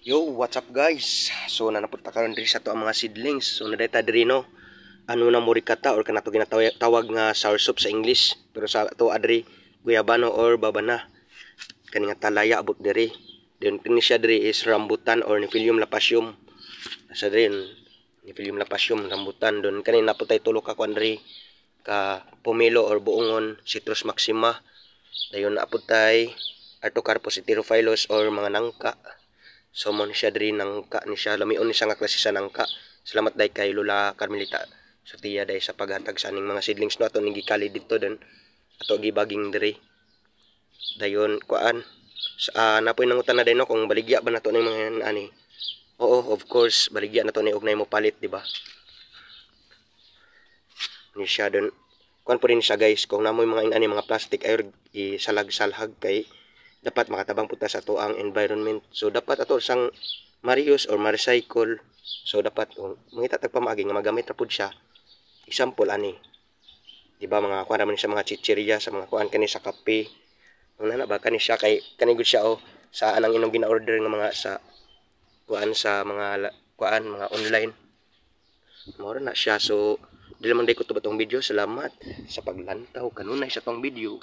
Yo, what's up guys? So nanapunta karon diri sa to ang mga seedlings. So nadayta diri no. Ano na morikata or kanato ginatawag nga soursop sa English. Pero sa to adri guyabano or babana. Kani nga talaya abot diri. Then kini siya diri is rambutan or Nephilium lapasium. Sa diri Nephilium lapasium rambutan don kani naputay tulo ka kuan diri ka pomelo or buongon Citrus maxima. Dayon naputay Artocarpus heterophyllus or mga nangka. So mo siya diri nangka ni siya lamion ni siya nga klase sa nangka. Salamat day kay Lola Carmelita Sotia day sa paghatag sa aning mga seedlings no ato ning gikali dito den ato gibaging diri. Dayon kuan sa napoy nangutan na day no kung baligya ba nato ning mga ani. Oo, of course baligya nato ni og nay mo palit, di ba? Ni siya don kuan po rin siya guys kung namoy mga ani mga plastic ay isalag-salhag kay dapat makatabang punta sa ato ang environment. So dapat ato sang ma-reuse or ma-recycle. So dapat mangita tag pamaagi nga magamit ra pud siya. Example ani. Di ba mga kuan naman siya mga chichirya sa mga kuan kani sa kape. Ang nana ba kani siya kay kani gud siya sa anang inong gina-order nga mga sa kuan sa mga kuan mga online. Mao na siya. So dili man day ko tubag tong video. Salamat sa paglantaw kanunay sa tong video.